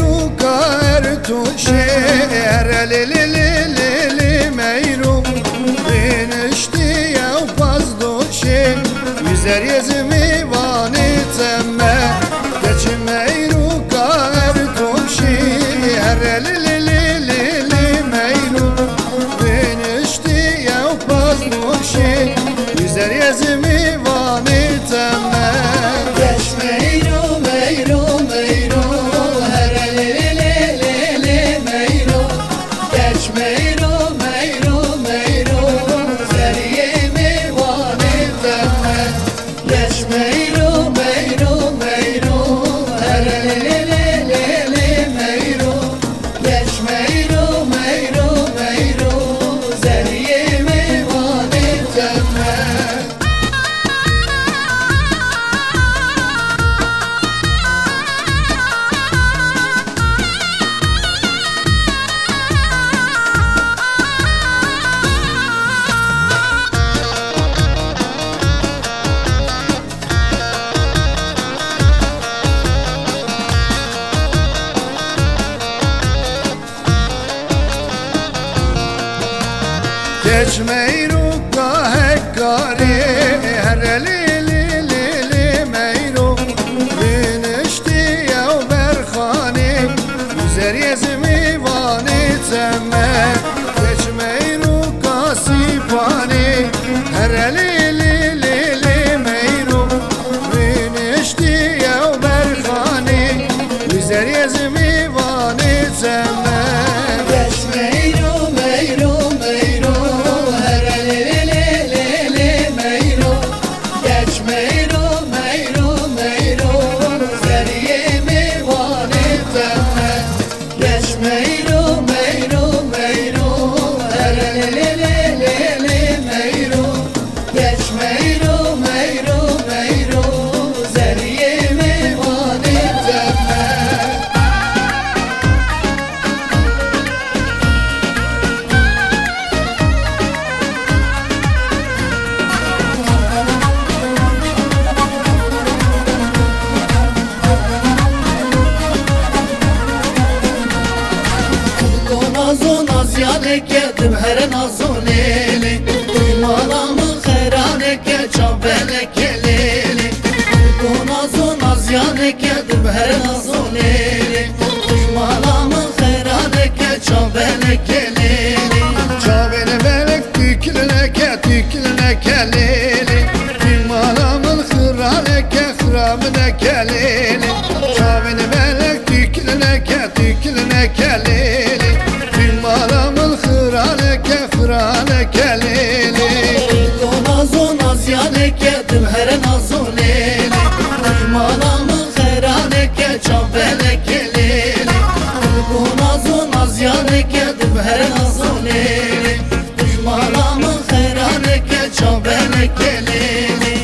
meyruka ertuşe erelelelelele meyru binişti ya pazduşe yüzer yazımı vani temme geç meyruka ertuşe erelelelelele meyru binişti ya pazduşe yüzer yazımı vani temme geç meyru meyru meyru herelelelelele meyru geç meyru meyru meyru zeriyemi vani temme geç meyru meyru meyru herelelelelele meyru geç meyru meyru meyru zeriyemi vani temme geç meyruka hekkari herelelelele meyru binişti ya berkhani yüzer yazımı vani temme geç meyruka sipani herelelelele meyru binişti ya berkhani yüzer yazımı vani temme geç meyru meyru meyru herelelelele meyru geç meyru meyru meyru zeriyemi vani temme geç meyru meyru meyru herelelelele meyru geç meyru meyru meyru zeriyemi vani temme kedim her nazoleli malamı kharaneke çabeleke leli Gonazon azyane kedim her nazoleli malamı kharaneke çabeleke leli çabele belek tükilneke leli malamı kharaneke khramneke leli çabele belek tükilneke leli malamın khraneke khraneke leli Gonazon azyane kedim her nazoleli malamın kharaneke çabeleke leli Gonazon azyane kedim her nazoleli malamın kharaneke çabeleke leli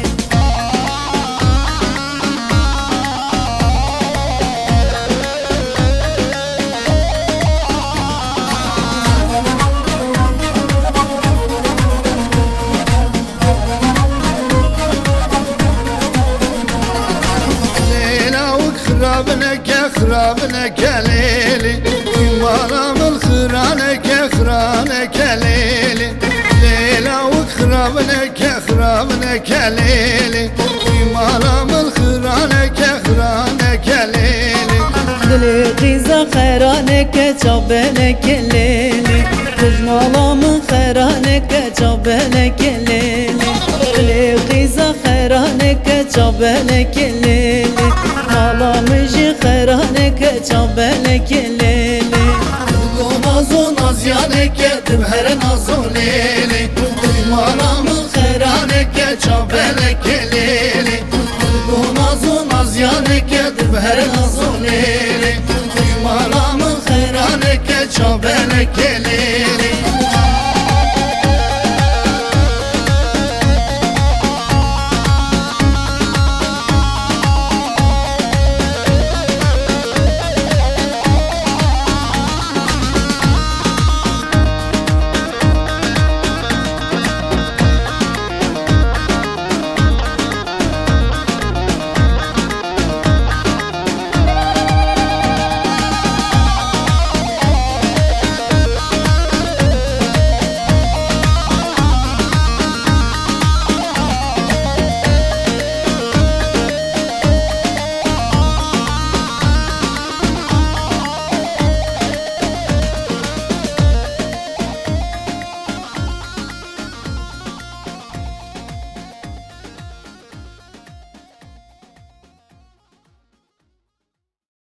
خرابنeke leli malamın khraneke khraneke leli Leyla khraneke leli malamın khraneke khraneke leli Dili qiza kharaneke çabeleke leli malamın kharaneke çabeleke leli Dili qiza kharaneke çabeleke leli malamıcı kharaneke çabeleke leli Gonazon azyane kedim her nazoleli malamın kharaneke çabeleke leli